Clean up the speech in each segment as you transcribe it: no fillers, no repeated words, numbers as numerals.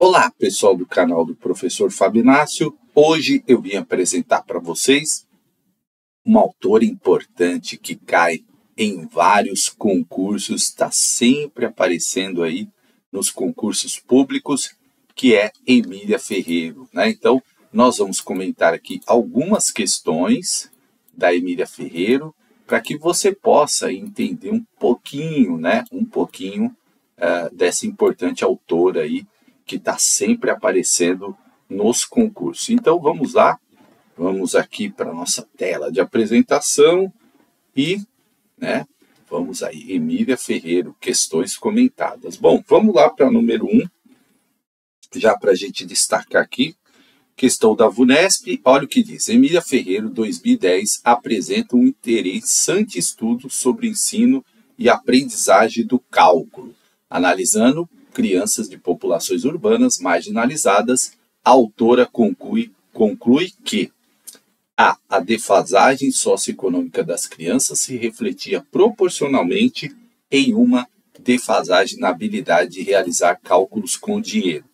Olá, pessoal do canal do Professor Fabinácio. Hoje eu vim apresentar para vocês uma autora importante que cai em vários concursos, está sempre aparecendo aí nos concursos públicos, que é Emília Ferreiro, né? Então, nós vamos comentar aqui algumas questões da Emília Ferreiro para que você possa entender um pouquinho, né? Dessa importante autora aí, que está sempre aparecendo nos concursos. Então, vamos lá. Vamos aqui para a nossa tela de apresentação e, né, vamos aí, Emília Ferreiro, questões comentadas. Bom, vamos lá para número 1, já para a gente destacar aqui, questão da VUNESP. Olha o que diz: Emília Ferreiro, 2010, apresenta um interessante estudo sobre ensino e aprendizagem do cálculo, analisando crianças de populações urbanas marginalizadas. A autora conclui que a defasagem socioeconômica das crianças se refletia proporcionalmente em uma defasagem na habilidade de realizar cálculos com dinheiro.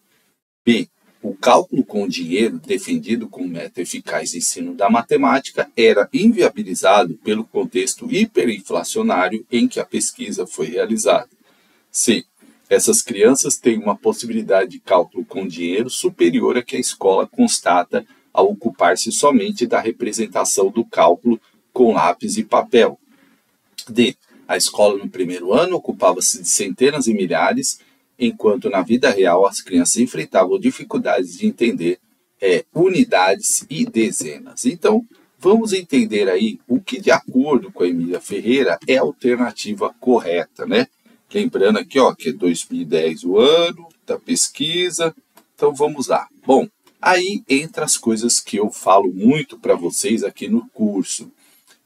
B. O cálculo com dinheiro, defendido como método eficaz de ensino da matemática, era inviabilizado pelo contexto hiperinflacionário em que a pesquisa foi realizada. C. Essas crianças têm uma possibilidade de cálculo com dinheiro superior à que a escola constata ao ocupar-se somente da representação do cálculo com lápis e papel. D. A escola no primeiro ano ocupava-se de centenas e milhares, enquanto na vida real as crianças enfrentavam dificuldades de entender unidades e dezenas. Então, vamos entender aí o que, de acordo com a Emília Ferreira, é a alternativa correta, né? Lembrando aqui, ó, que é 2010 o ano da pesquisa. Então, vamos lá. Bom, aí entra as coisas que eu falo muito para vocês aqui no curso.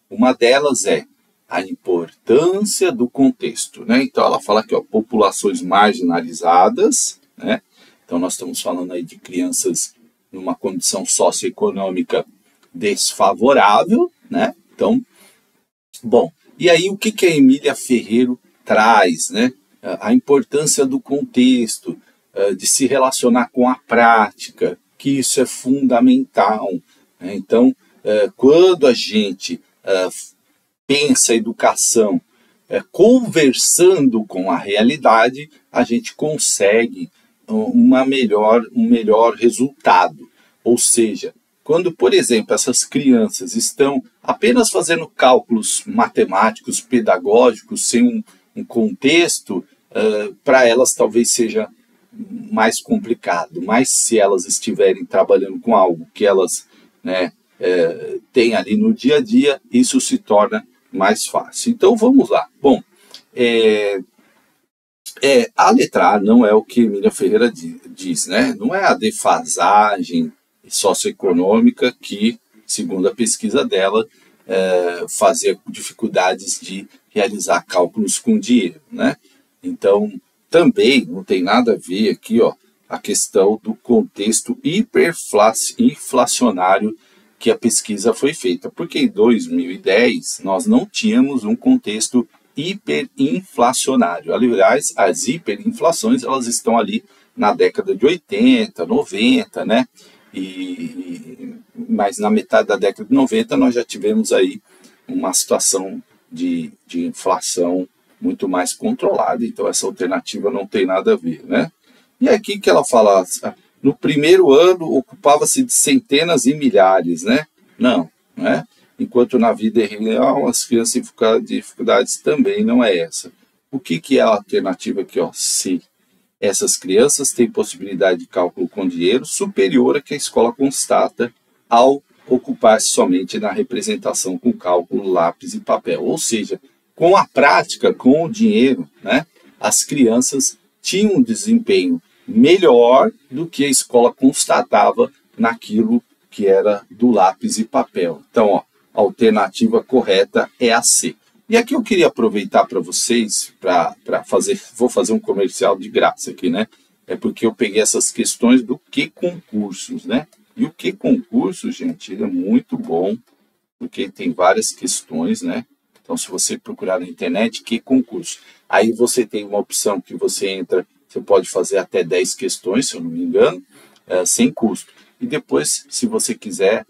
Uma delas é a importância do contexto, né? Então, ela fala aqui, ó, populações marginalizadas, né? Então, nós estamos falando aí de crianças numa condição socioeconômica desfavorável, né? Então, bom, e aí o que a Emília Ferreiro traz, né? A importância do contexto, de se relacionar com a prática, que isso é fundamental, né? Então, quando a gente pensa a educação conversando com a realidade, a gente consegue um melhor resultado. Ou seja, quando, por exemplo, essas crianças estão apenas fazendo cálculos matemáticos, pedagógicos, sem um contexto, para elas talvez seja mais complicado. Mas se elas estiverem trabalhando com algo que elas, né, têm ali no dia a dia, isso se torna mais fácil. Então, vamos lá. Bom, a letra A não é o que Emília Ferreira diz, né? Não é a defasagem socioeconômica que, segundo a pesquisa dela, fazia dificuldades de realizar cálculos com dinheiro, né? Então, também não tem nada a ver aqui, ó, a questão do contexto hiperinflacionário que a pesquisa foi feita, porque em 2010 nós não tínhamos um contexto hiperinflacionário. Aliás, as hiperinflações, elas estão ali na década de 80, 90, né? Mas na metade da década de 90 nós já tivemos aí uma situação de inflação muito mais controlada, então essa alternativa não tem nada a ver, né? E aqui que ela fala, no primeiro ano ocupava-se de centenas e milhares, né? Não, né? Enquanto na vida real as crianças em dificuldades também não é essa. O que é a alternativa aqui, ó? C. Essas crianças têm possibilidade de cálculo com dinheiro superior à que a escola constata ao ocupar-se somente na representação com cálculo, lápis e papel. Ou seja, com a prática, com o dinheiro, né, as crianças tinham um desempenho melhor do que a escola constatava naquilo que era do lápis e papel. Então, ó, a alternativa correta é a C. E aqui eu queria aproveitar para vocês, vou fazer um comercial de graça aqui, né? É porque eu peguei essas questões do que concursos, né? E o que concursos, gente, ele é muito bom, porque tem várias questões, né? Então, se você procurar na internet, que concurso? Aí você tem uma opção que você entra Você pode fazer até 10 questões, se eu não me engano, sem custo. E depois, se você quiser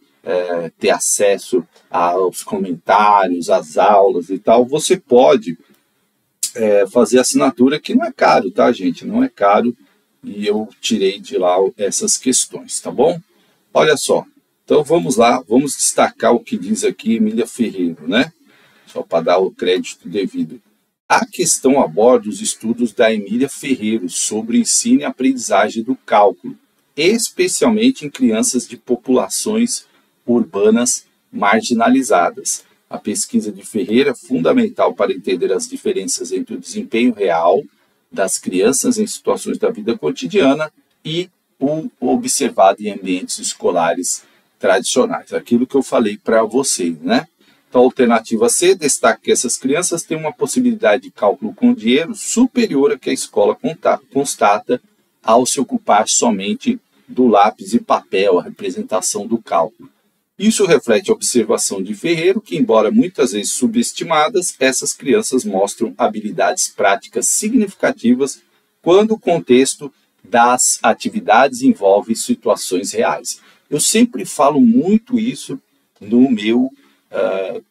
ter acesso aos comentários, às aulas e tal, você pode fazer assinatura, que não é caro, tá, gente? Não é caro, e eu tirei de lá essas questões, tá bom? Olha só, então vamos lá, vamos destacar o que diz aqui Emília Ferreiro, né? Só para dar o crédito devido. A questão aborda os estudos da Emília Ferreiro sobre ensino e aprendizagem do cálculo, especialmente em crianças de populações urbanas marginalizadas. A pesquisa de Ferreira é fundamental para entender as diferenças entre o desempenho real das crianças em situações da vida cotidiana e o observado em ambientes escolares tradicionais. Aquilo que eu falei para vocês, né? Então, a alternativa C destaca que essas crianças têm uma possibilidade de cálculo com dinheiro superior à que a escola constata ao se ocupar somente do lápis e papel, a representação do cálculo. Isso reflete a observação de Ferreiro que, embora muitas vezes subestimadas, essas crianças mostram habilidades práticas significativas quando o contexto das atividades envolve situações reais. Eu sempre falo muito isso no meu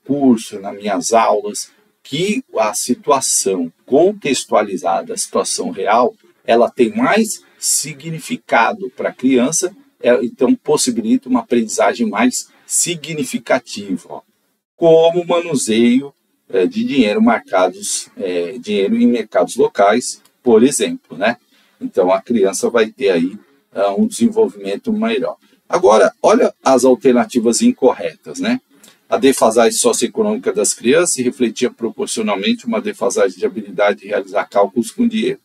curso, nas minhas aulas, que a situação contextualizada, a situação real, ela tem mais significado para a criança, então possibilita uma aprendizagem mais significativa, como o manuseio de dinheiro dinheiro em mercados locais, por exemplo, né? Então a criança vai ter aí um desenvolvimento melhor. Agora, olha as alternativas incorretas, né? A defasagem socioeconômica das crianças refletia proporcionalmente uma defasagem de habilidade de realizar cálculos com dinheiro.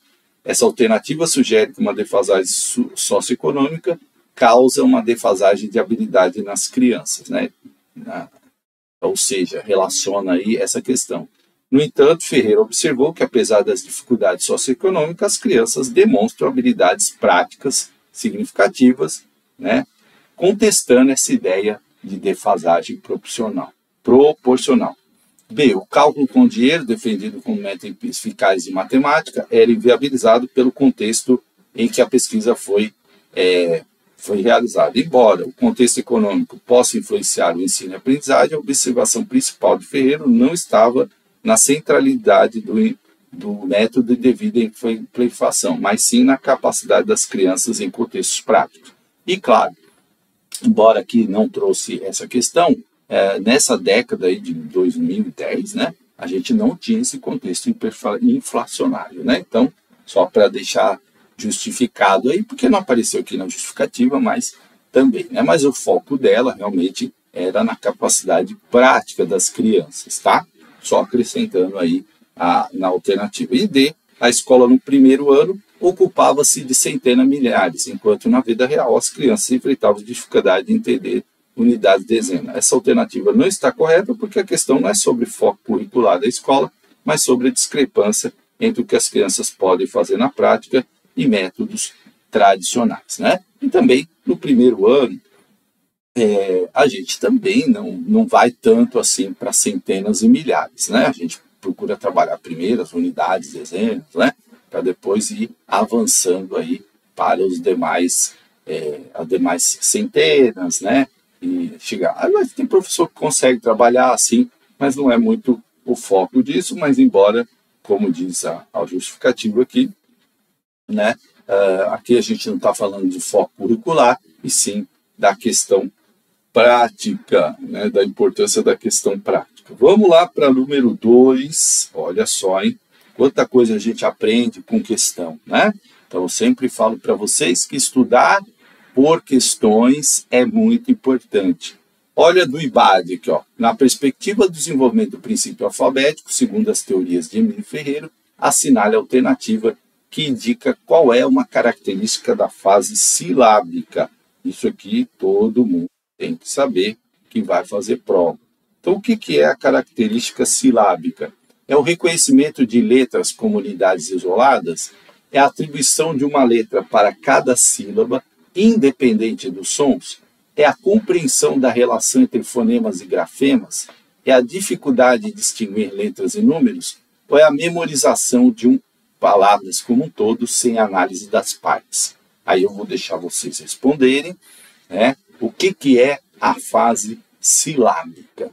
Essa alternativa sugere que uma defasagem socioeconômica causa uma defasagem de habilidade nas crianças, né? Ou seja, relaciona aí essa questão. No entanto, Ferreira observou que, apesar das dificuldades socioeconômicas, as crianças demonstram habilidades práticas significativas, né? Contestando essa ideia de defasagem proporcional. B. O cálculo com dinheiro, defendido como método eficaz de matemática, era inviabilizado pelo contexto em que a pesquisa foi realizada. Embora o contexto econômico possa influenciar o ensino e a aprendizagem, a observação principal de Ferreira não estava na centralidade do método de devida inflação, mas sim na capacidade das crianças em contextos práticos. E, claro, embora aqui não trouxe essa questão, nessa década aí de 2010, né, a gente não tinha esse contexto inflacionário, né? Então, só para deixar justificado aí, porque não apareceu aqui na justificativa, mas também, né? Mas o foco dela realmente era na capacidade prática das crianças, tá? Só acrescentando aí na alternativa. E D, a escola no primeiro ano ocupava-se de centenas de milhares, enquanto na vida real as crianças enfrentavam dificuldade de entender unidades de dezena. Essa alternativa não está correta porque a questão não é sobre foco curricular da escola, mas sobre a discrepância entre o que as crianças podem fazer na prática e métodos tradicionais, né? E também no primeiro ano a gente também não vai tanto assim para centenas e milhares, né? A gente procura trabalhar primeiro as unidades, dezenas, né? Para depois ir avançando aí para os demais, as demais centenas, né? E chegar. Mas tem professor que consegue trabalhar assim, mas não é muito o foco disso, mas embora, como diz a justificativa aqui, né? Aqui a gente não está falando de foco curricular, e sim da questão prática, né? Da importância da questão prática. Vamos lá para número 2, olha só, hein? Quanta coisa a gente aprende com questão, né? Então, eu sempre falo para vocês que estudar por questões é muito importante. Olha do IBAD aqui, ó. Na perspectiva do desenvolvimento do princípio alfabético, segundo as teorias de Emílio Ferreiro, assinale a alternativa que indica qual é uma característica da fase silábica. Isso aqui todo mundo tem que saber que vai fazer prova. Então, o que é a característica silábica? É o reconhecimento de letras como unidades isoladas, é a atribuição de uma letra para cada sílaba, independente dos sons, é a compreensão da relação entre fonemas e grafemas, é a dificuldade de distinguir letras e números, ou é a memorização de um palavras como um todo, sem análise das partes. Aí eu vou deixar vocês responderem, né? O que é a fase silábica?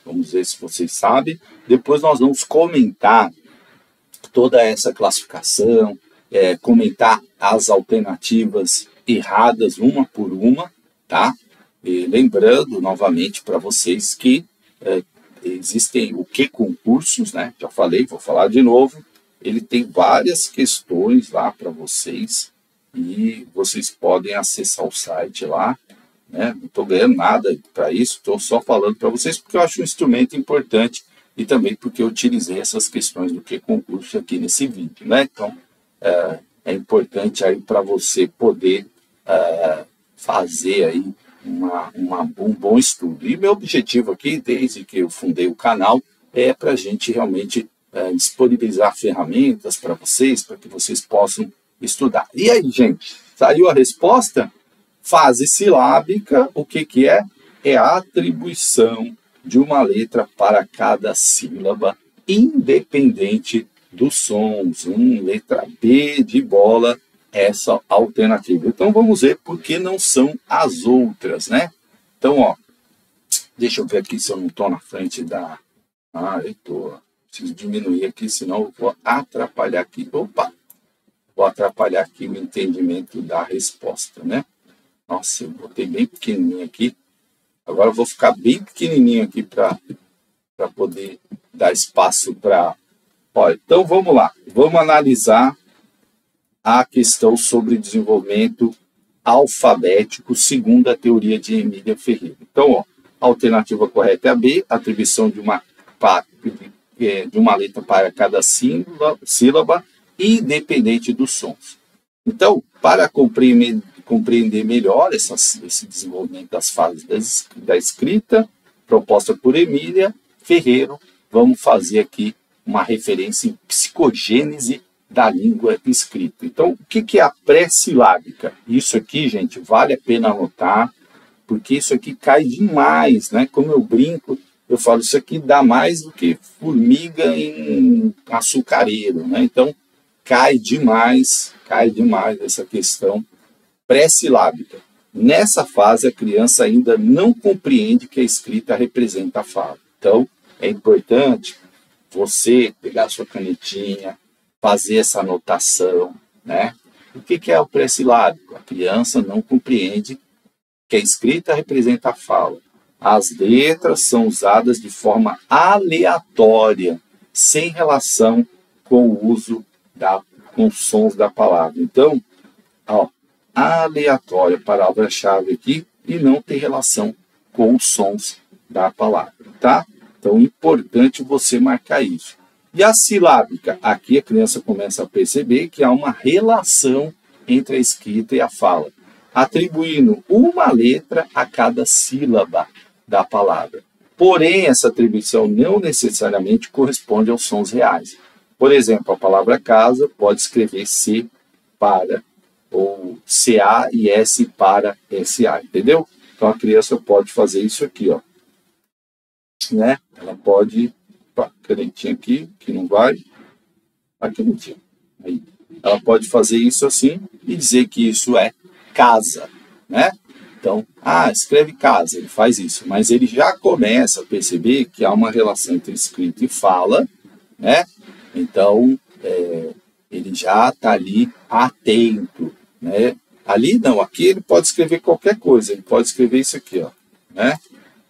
Vamos ver se vocês sabem. Depois nós vamos comentar toda essa classificação, comentar as alternativas erradas uma por uma, tá? E lembrando novamente para vocês que existem o que concursos, né? Já falei, vou falar de novo. Ele tem várias questões lá para vocês e vocês podem acessar o site lá, né? Não estou ganhando nada para isso, estou só falando para vocês porque eu acho um instrumento importante e também porque eu utilizei essas questões do que concurso aqui nesse vídeo, né? Então, é importante aí para você poder fazer aí um bom estudo. E meu objetivo aqui, desde que eu fundei o canal, é para a gente realmente disponibilizar ferramentas para vocês, para que vocês possam estudar. E aí, gente, saiu a resposta? Fase silábica, o que é? É a atribuição de uma letra para cada sílaba, independente dos sons. Letra B de bola, essa alternativa. Então vamos ver por que não são as outras, né? Então, ó, deixa eu ver aqui se eu não estou na frente da... eu estou. Preciso diminuir aqui, senão eu vou atrapalhar aqui. Opa! Vou atrapalhar aqui o entendimento da resposta, né? Nossa, eu botei bem pequenininho aqui. Agora eu vou ficar bem pequenininho aqui para poder dar espaço para... Então vamos lá. Vamos analisar a questão sobre desenvolvimento alfabético segundo a teoria de Emília Ferreira. Então, ó, a alternativa correta é a B, atribuição de uma letra para cada sílaba, independente dos sons. Então, para compreender melhor esse desenvolvimento das fases da escrita, proposta por Emília Ferreira, vamos fazer aqui uma referência em psicogênese da língua escrita. Então, o que é a pré-silábica? Isso aqui, gente, vale a pena anotar, porque isso aqui cai demais, né? Como eu brinco, eu falo, isso aqui dá mais do que formiga em açucareiro, né? Então, cai demais essa questão pré-silábica. Nessa fase, a criança ainda não compreende que a escrita representa a fala. Então, é importante você pegar a sua canetinha, fazer essa anotação, né? O que é o pré-silábico? A criança não compreende que a escrita representa a fala. As letras são usadas de forma aleatória, sem relação com o uso com os sons da palavra. Então, ó, aleatória, palavra-chave aqui, e não tem relação com os sons da palavra, tá? Então, é importante você marcar isso. E a silábica? Aqui a criança começa a perceber que há uma relação entre a escrita e a fala, atribuindo uma letra a cada sílaba da palavra. Porém, essa atribuição não necessariamente corresponde aos sons reais. Por exemplo, a palavra casa pode escrever C para, ou CA e S para SA, entendeu? Então, a criança pode fazer isso aqui, ó. Né? Ela pode... Opa, canetinha aqui, que não vai. A canetinha. Aí. Ela pode fazer isso assim e dizer que isso é casa, né? Então, escreve casa, ele faz isso. Mas ele já começa a perceber que há uma relação entre escrita e fala, né? Então, ele já está ali atento, né? Ali não, aqui ele pode escrever qualquer coisa. Ele pode escrever isso aqui, ó, né?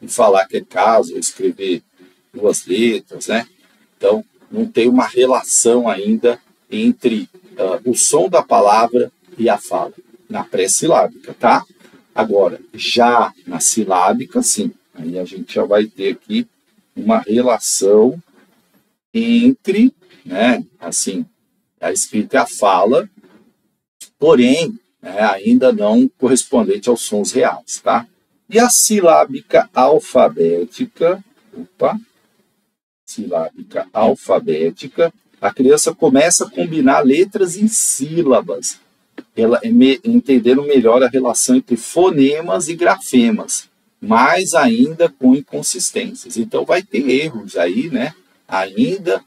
E falar que é casa, ou escrever duas letras, né? Então, não tem uma relação ainda entre o som da palavra e a fala, na pré-silábica, tá? Agora, já na silábica, sim. Aí a gente já vai ter aqui uma relação entre, né, assim, a escrita e a fala, porém, ainda não correspondente aos sons reais, tá? E a silábica alfabética, silábica alfabética, a criança começa a combinar letras em sílabas, ela entendendo melhor a relação entre fonemas e grafemas, mas ainda com inconsistências. Então vai ter erros aí, né? Ainda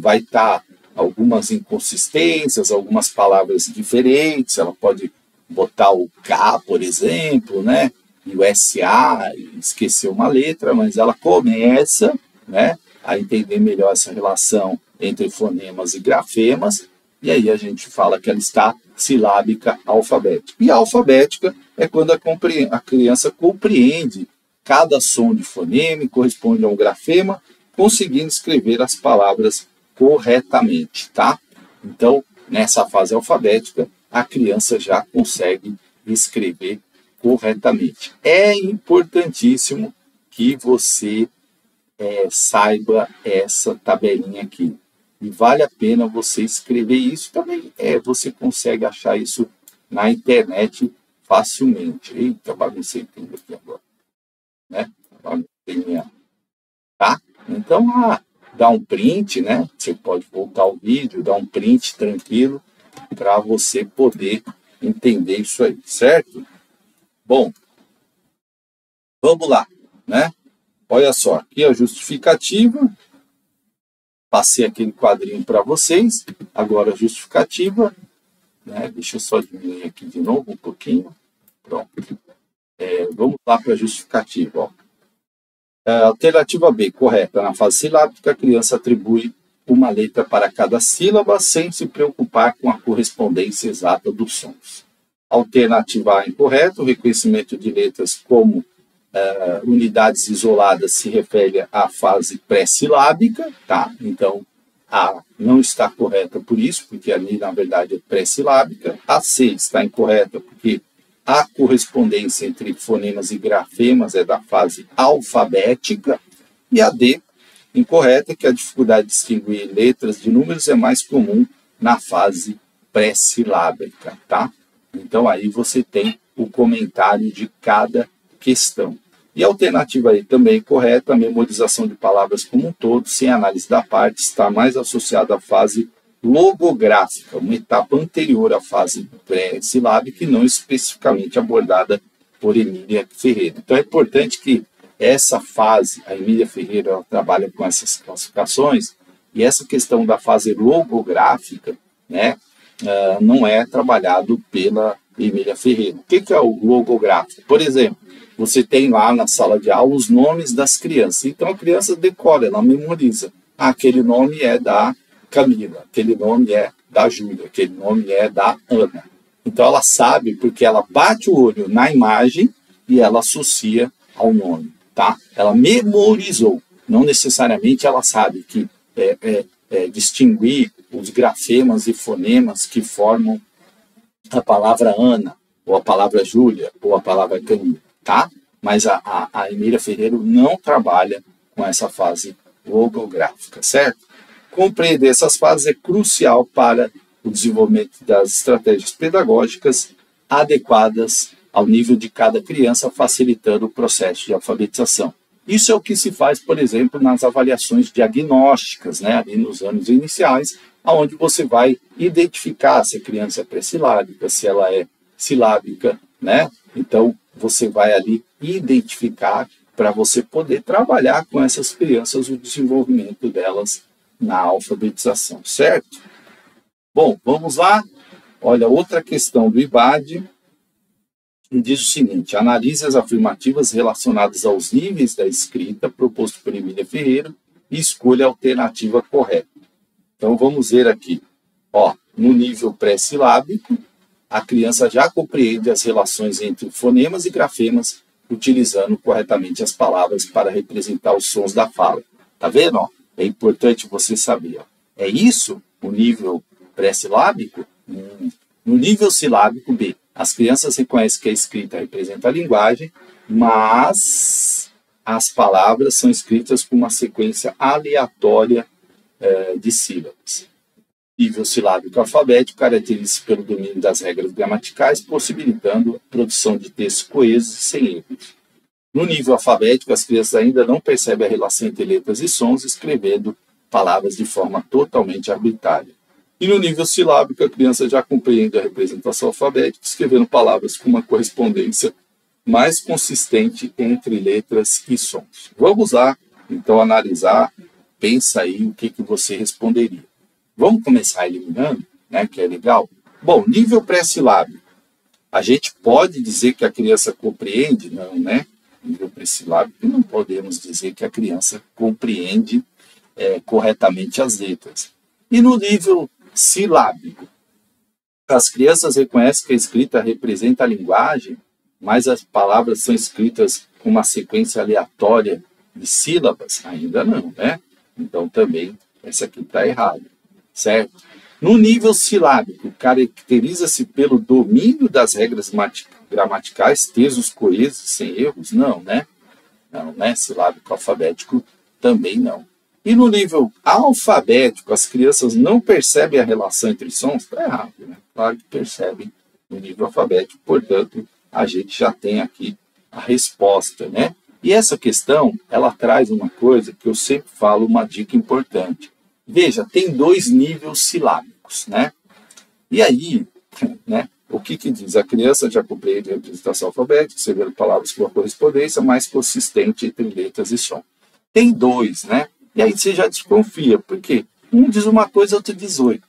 vai estar algumas inconsistências, algumas palavras diferentes, ela pode botar o K, por exemplo, né? E o SA, esquecer uma letra, mas ela começa, né, a entender melhor essa relação entre fonemas e grafemas, e aí a gente fala que ela está silábica alfabética. E a alfabética é quando a criança compreende cada som de fonema e corresponde a um grafema, conseguindo escrever as palavras corretamente, tá? Então, nessa fase alfabética, a criança já consegue escrever corretamente. É importantíssimo que você saiba essa tabelinha aqui. E vale a pena você escrever isso também. Você consegue achar isso na internet facilmente. Eita, baguncei tudo aqui agora. Né? Tá? Então, dá um print, né? Você pode voltar o vídeo, dar um print tranquilo para você poder entender isso aí, certo? Bom, vamos lá, né? Olha só, aqui a justificativa. Passei aquele quadrinho para vocês. Agora a justificativa, né? Deixa eu só diminuir aqui de novo um pouquinho. Pronto. Vamos lá para a justificativa. Ó. Alternativa B, correta. Na fase silábica, a criança atribui uma letra para cada sílaba sem se preocupar com a correspondência exata dos sons. Alternativa A, incorreta. O reconhecimento de letras como unidades isoladas se refere à fase pré-silábica, tá? Então, A não está correta por isso, porque ali, na verdade, é pré-silábica. A C está incorreta porque a correspondência entre fonemas e grafemas é da fase alfabética. E a D, incorreta, que a dificuldade de distinguir letras de números é mais comum na fase pré-silábica, tá? Então, aí você tem o comentário de cada questão. E a alternativa aí também correta, a memorização de palavras como um todo, sem análise da parte, está mais associada à fase logográfica, uma etapa anterior à fase pré-silábica e não especificamente abordada por Emília Ferreira. Então é importante que essa fase, a Emília Ferreira ela trabalha com essas classificações, e essa questão da fase logográfica, né, não é trabalhado pela Emília Ferreira. O que é o logográfico? Por exemplo, você tem lá na sala de aula os nomes das crianças. Então a criança decora, ela memoriza. Aquele nome é da Camila, aquele nome é da Júlia, aquele nome é da Ana. Então ela sabe porque ela bate o olho na imagem e ela associa ao nome, tá? Ela memorizou. Não necessariamente ela sabe que distinguir os grafemas e fonemas que formam a palavra Ana, ou a palavra Júlia, ou a palavra Camila, tá? Mas a Emília Ferreira não trabalha com essa fase logográfica, certo? Compreender essas fases é crucial para o desenvolvimento das estratégias pedagógicas adequadas ao nível de cada criança, facilitando o processo de alfabetização. Isso é o que se faz, por exemplo, nas avaliações diagnósticas, né, ali nos anos iniciais, onde você vai identificar se a criança é pré-silábica, se ela é silábica, né? Então, você vai ali identificar para você poder trabalhar com essas crianças o desenvolvimento delas na alfabetização, certo? Bom, vamos lá. Olha, outra questão do IBAD diz o seguinte: analise as afirmativas relacionadas aos níveis da escrita proposto por Emília Ferreira e escolha a alternativa correta. Então, vamos ver aqui. Ó, no nível pré-silábico, a criança já compreende as relações entre fonemas e grafemas, utilizando corretamente as palavras para representar os sons da fala. Tá vendo? Ó? É importante você saber. Ó. É isso o nível pré-silábico? No nível silábico B, as crianças reconhecem que a escrita representa a linguagem, mas as palavras são escritas com uma sequência aleatória de sílabas. Nível silábico alfabético caracteriza-se pelo domínio das regras gramaticais, possibilitando a produção de textos coesos e sem erros. No nível alfabético, as crianças ainda não percebem a relação entre letras e sons, escrevendo palavras de forma totalmente arbitrária. E no nível silábico, a criança já compreende a representação alfabética, escrevendo palavras com uma correspondência mais consistente entre letras e sons. Vamos lá, então, analisar. Pensa aí o que você responderia. Vamos começar eliminando, né, que é legal. Bom, nível pré-silábico. A gente pode dizer que a criança compreende? Não, né? Nível pré-silábico, não podemos dizer que a criança compreende corretamente as letras. E no nível silábico, as crianças reconhecem que a escrita representa a linguagem, mas as palavras são escritas com uma sequência aleatória de sílabas? Ainda não, né? Então também essa aqui está errada, certo? No nível silábico, caracteriza-se pelo domínio das regras gramaticais, textos coesos, sem erros? Não, né? Não, né? Silábico alfabético também não. E no nível alfabético, as crianças não percebem a relação entre sons? Está errado, né? Claro que percebem no nível alfabético, portanto, a gente já tem aqui a resposta, né? E essa questão, ela traz uma coisa que eu sempre falo, uma dica importante. Veja, tem 2 níveis silábicos, né? E aí, né, o que diz? A criança já compreende a representação alfabética, escrevendo palavras com a correspondência mais consistente entre letras e som. Tem 2, né? E aí você já desconfia, porque um diz uma coisa, outro diz outra.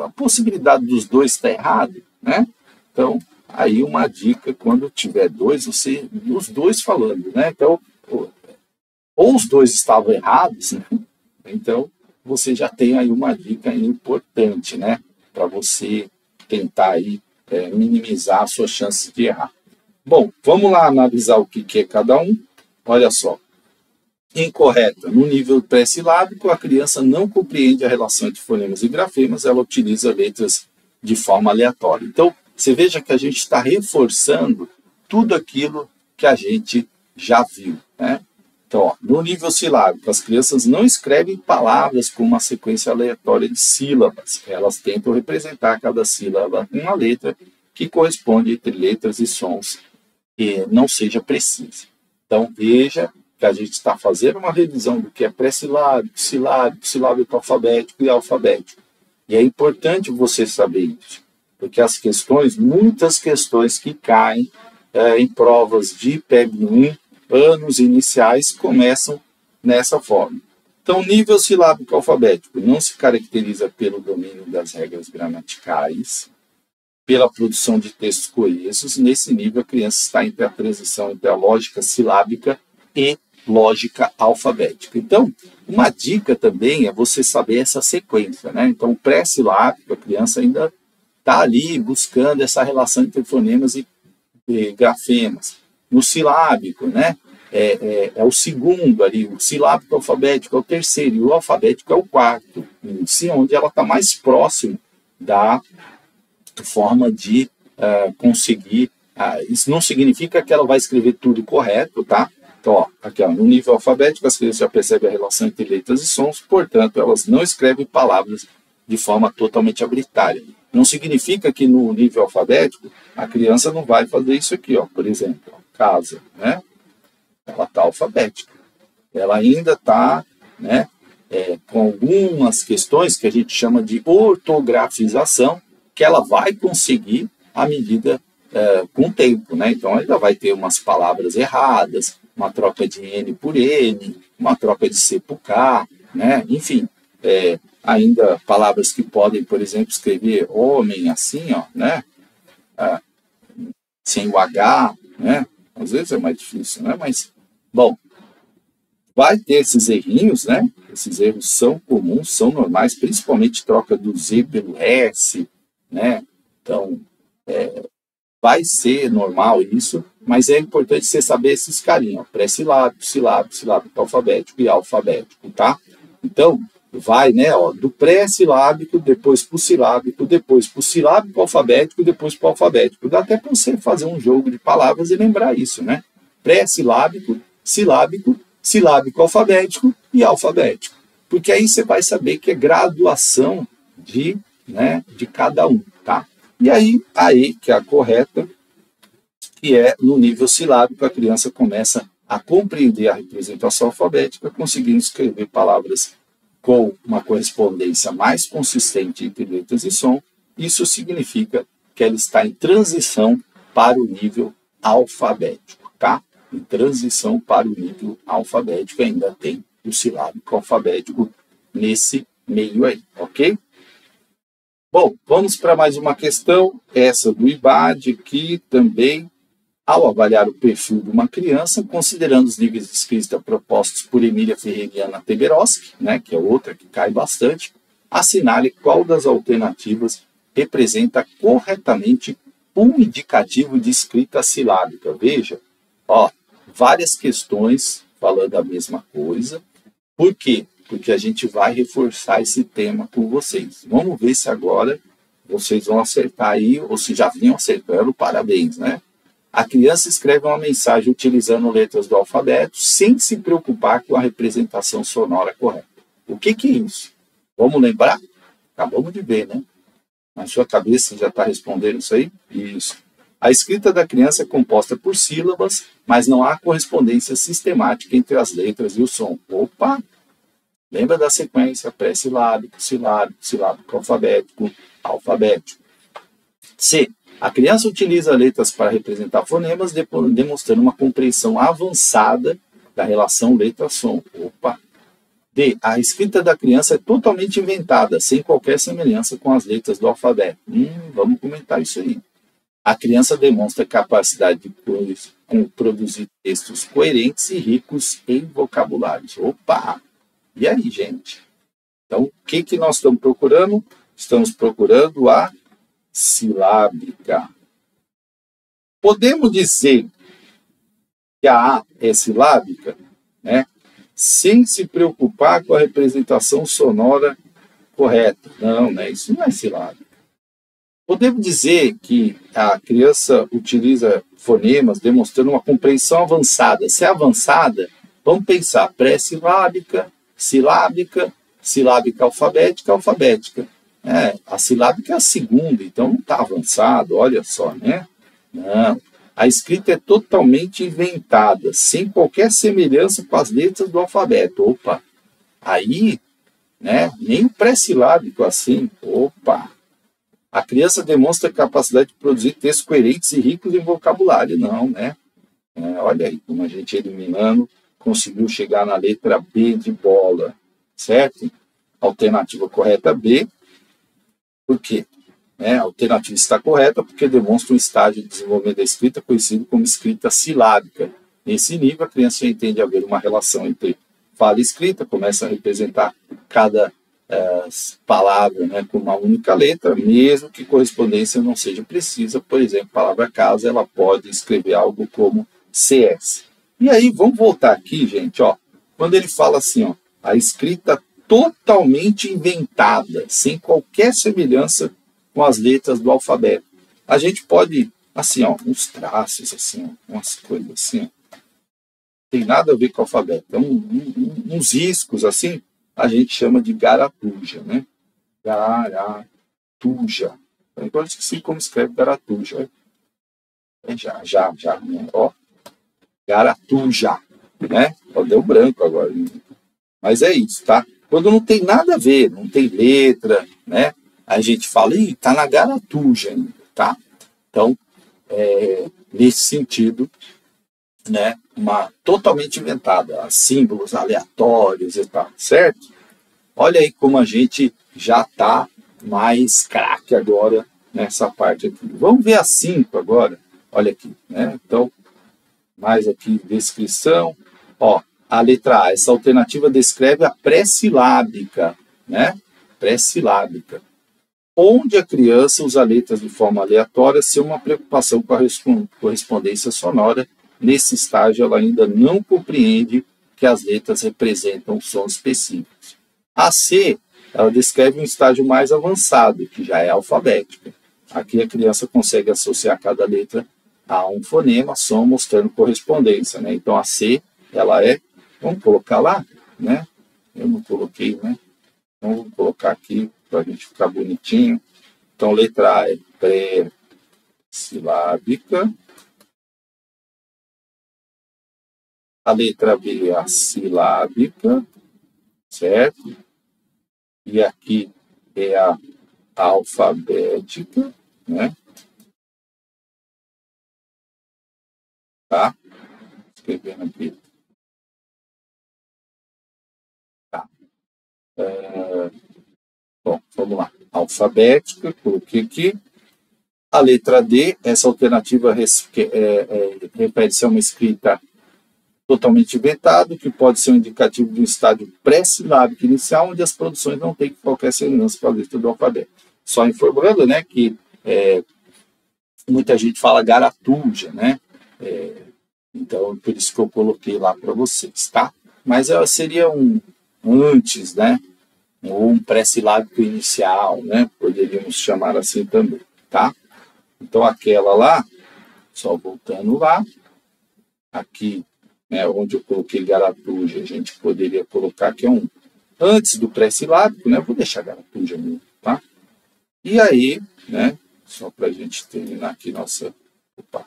A possibilidade dos 2 está errado, né? Então, aí uma dica, quando tiver 2, os 2 falando, né? Então, ou os 2 estavam errados, né? Então, você já tem aí uma dica importante, né? Para você tentar aí, minimizar as suas chances de errar. Bom, vamos lá analisar o que é cada um. Olha só. Incorreta. No nível pré-silábico, a criança não compreende a relação entre fonemas e grafemas, ela utiliza letras de forma aleatória. Então, você veja que a gente está reforçando tudo aquilo que a gente já viu, né? Então, ó, no nível silábico, as crianças não escrevem palavras com uma sequência aleatória de sílabas. Elas tentam representar cada sílaba com uma letra que corresponde entre letras e sons que não seja precisa. Então, veja que a gente está fazendo uma revisão do que é pré-silábico, silábico, silábico alfabético e alfabético. E é importante você saber isso, porque as questões, muitas questões que caem em provas de PEB 1, anos iniciais, começam nessa forma. Então, nível silábico alfabético não se caracteriza pelo domínio das regras gramaticais, pela produção de textos coesos. Nesse nível, a criança está entre a transição entre a lógica silábica e lógica alfabética. Então, uma dica também é você saber essa sequência, né? Então, o pré-silábico, a criança ainda está ali buscando essa relação entre fonemas e grafemas. No silábico, né? É o segundo ali, o silábico alfabético é o terceiro, e o alfabético é o quarto, onde ela está mais próximo da forma de conseguir. Isso não significa que ela vai escrever tudo correto, tá? Então, ó, aqui, ó, no nível alfabético, as crianças já percebem a relação entre letras e sons, portanto, elas não escrevem palavras de forma totalmente arbitrária. Não significa que no nível alfabético a criança não vai fazer isso aqui, ó, por exemplo, ó, casa, né? Ela está alfabética. Ela ainda está, né, com algumas questões que a gente chama de ortografização, que ela vai conseguir à medida com o tempo, né? Então ainda vai ter umas palavras erradas, uma troca de N por N, uma troca de C por K, né? Enfim, ainda palavras que podem, por exemplo, escrever homem assim, ó, né? Sem o H, né? Às vezes é mais difícil, né? Mas, bom, vai ter esses errinhos, né? Esses erros são comuns, são normais, principalmente troca do Z pelo S, né? Então, vai ser normal isso, mas é importante você saber esses carinhos, pré-silábico, silábico, silábico alfabético e alfabético, tá? Então, vai, né, ó, do pré-silábico, depois para o silábico, depois para o silábico alfabético, depois para o alfabético. Dá até para você fazer um jogo de palavras e lembrar isso, né? Pré-silábico, silábico, silábico alfabético e alfabético. Porque aí você vai saber que é graduação de cada um, tá? E aí, que é a correta, que é no nível silábico, a criança começa a compreender a representação alfabética, conseguindo escrever palavras com uma correspondência mais consistente entre letras e som. Isso significa que ela está em transição para o nível alfabético, tá? Em transição para o nível alfabético, ainda tem o silábico alfabético nesse meio aí, ok? Bom, vamos para mais uma questão, essa do IBAD, que também, ao avaliar o perfil de uma criança, considerando os níveis de escrita propostos por Emília Ferreriana Teberoski, né, que é outra que cai bastante, assinale qual das alternativas representa corretamente um indicativo de escrita silábica. Veja, ó, várias questões falando a mesma coisa. Por quê? Porque a gente vai reforçar esse tema com vocês. Vamos ver se agora vocês vão acertar aí, ou se já vinham acertando, parabéns, né? A criança escreve uma mensagem utilizando letras do alfabeto sem se preocupar com a representação sonora correta. O que é isso? Vamos lembrar? Acabamos de ver, né? Na sua cabeça já está respondendo isso aí? Isso. A escrita da criança é composta por sílabas, mas não há correspondência sistemática entre as letras e o som. Opa! Lembra da sequência pré-silábico, silábico, silábico alfabético, alfabético. C. A criança utiliza letras para representar fonemas, demonstrando uma compreensão avançada da relação letra-som. Opa! D. A escrita da criança é totalmente inventada, sem qualquer semelhança com as letras do alfabeto. Vamos comentar isso aí. A criança demonstra capacidade de produzir textos coerentes e ricos em vocabulários. Opa! E aí, gente? Então, o que nós estamos procurando? Estamos procurando a silábica. Podemos dizer que a A é silábica, né? Sem se preocupar com a representação sonora correta. Não, né? Isso não é silábica. Podemos dizer que a criança utiliza fonemas demonstrando uma compreensão avançada. Se é avançada, vamos pensar pré-silábica, silábica, silábica alfabética, alfabética. A silábica é a segunda, então não está avançado, olha só, né? Não. A escrita é totalmente inventada, sem qualquer semelhança com as letras do alfabeto. Opa! Aí, né? Nem o pré-silábico assim. Opa! A criança demonstra capacidade de produzir textos coerentes e ricos em vocabulário. Não, né? Olha aí como a gente eliminando conseguiu chegar na letra B de bola, certo? Alternativa correta B. Por quê? A alternativa está correta porque demonstra um estágio de desenvolvimento da escrita conhecido como escrita silábica. Nesse nível, a criança já entende haver uma relação entre fala e escrita, começa a representar cada palavra, né, com uma única letra, mesmo que correspondência não seja precisa. Por exemplo, palavra casa, ela pode escrever algo como CS. E aí, vamos voltar aqui, gente, ó, quando ele fala assim, ó, a escrita totalmente inventada, sem qualquer semelhança com as letras do alfabeto. A gente pode, assim, ó, uns traços, assim, ó, umas coisas assim, ó, tem nada a ver com o alfabeto. Então, uns riscos, assim, a gente chama de garatuja, né? Garatuja. Agora esqueci como escreve garatuja. Já, né? Ó, garatuja, né? Ó, deu branco agora. Mas é isso, tá? Quando não tem nada a ver, não tem letra, né? A gente fala, ih, tá na garatuja ainda, tá? Então, nesse sentido, né? Uma totalmente inventada, símbolos aleatórios e tal, certo? Olha aí como a gente já está mais craque agora nessa parte aqui. Vamos ver a 5 agora. Olha aqui, né? Então, mais aqui, descrição. Ó, a letra A, essa alternativa descreve a pré-silábica, né? Pré-silábica. Onde a criança usa letras de forma aleatória sem uma preocupação com a correspondência sonora. Nesse estágio, ela ainda não compreende que as letras representam sons específicos. A C, ela descreve um estágio mais avançado, que já é alfabética. Aqui a criança consegue associar cada letra a um fonema, som, mostrando correspondência, né? Então a C, ela é, vamos colocar lá, né? Eu não coloquei, né? Então vou colocar aqui para a gente ficar bonitinho. Então letra A é pré-silábica. A letra B é a silábica, certo? E aqui é a alfabética, né? Tá? Escrevendo aqui. Tá. Bom, vamos lá. Alfabética, coloquei aqui. A letra D, essa alternativa refere-se a uma escrita totalmente vetado, que pode ser um indicativo de um estádio pré-silábico inicial, onde as produções não têm qualquer semelhança com a letra do alfabeto. Só informando, né, que muita gente fala garatuja, né? Então, por isso que eu coloquei lá para vocês, tá? Mas seria um antes, né? Ou um pré-silábico inicial, né? Poderíamos chamar assim também, tá? Então, aquela lá, só voltando lá, aqui, né, onde eu coloquei garatuja, a gente poderia colocar que é um antes do pré-silábico, né? Vou deixar garatuja mesmo, tá? E aí, né? Só para a gente terminar aqui nossa... Opa!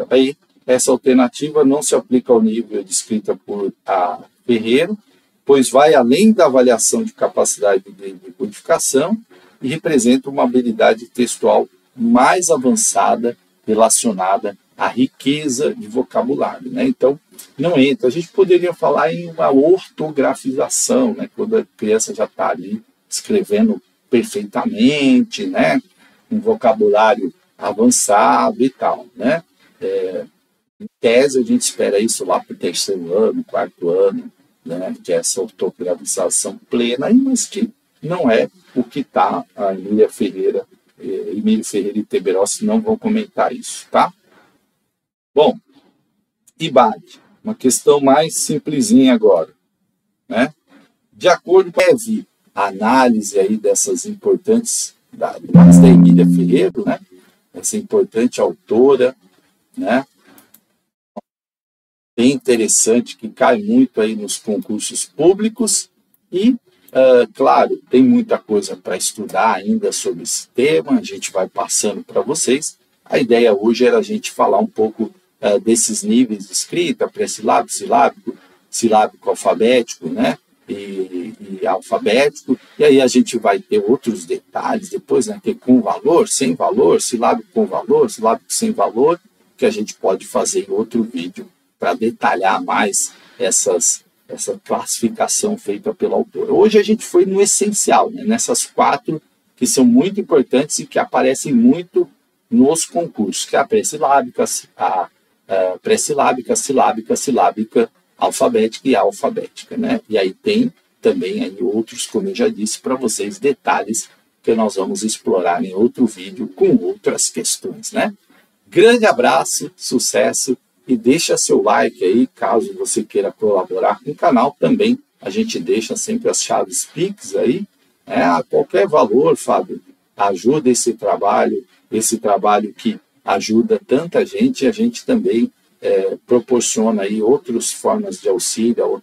Aí, essa alternativa não se aplica ao nível descrita por a Ferreiro, pois vai além da avaliação de capacidade de decodificação e representa uma habilidade textual mais avançada relacionada à riqueza de vocabulário, né? Então, não entra. A gente poderia falar em uma ortografização, né? Quando a criança já está ali escrevendo perfeitamente, né? Um vocabulário avançado e tal, né? Em tese, a gente espera isso lá para o terceiro ano, quarto ano, né? Que é essa ortografização plena, mas que não é o que está a Emílio Ferreira e Teberossi não vão comentar isso, tá? Bom, IBAD, uma questão mais simplesinha agora, né? De acordo com a análise aí dessas importantes da Emília Ferreira, né? Essa importante autora, né? Bem interessante, que cai muito aí nos concursos públicos e, claro, tem muita coisa para estudar ainda sobre esse tema, a gente vai passando para vocês. A ideia hoje era a gente falar um pouco desses níveis de escrita, pré-silábico, silábico, silábico alfabético, né? E alfabético, e aí a gente vai ter outros detalhes depois, né? Que com valor, sem valor, silábico com valor, silábico sem valor, que a gente pode fazer em outro vídeo para detalhar mais essa classificação feita pelo autor. Hoje a gente foi no essencial, né? Nessas 4 que são muito importantes e que aparecem muito nos concursos, que é a pré-silábica, pré-silábica, silábica, silábica, alfabética e alfabética, né? E aí tem também aí outros, como eu já disse para vocês, detalhes que nós vamos explorar em outro vídeo com outras questões, né? Grande abraço, sucesso e deixa seu like aí, caso você queira colaborar com o canal também. A gente deixa sempre as chaves Pix aí, a qualquer valor, Fábio. Ajuda esse trabalho que ajuda tanta gente, e a gente também proporciona aí outras formas de auxílio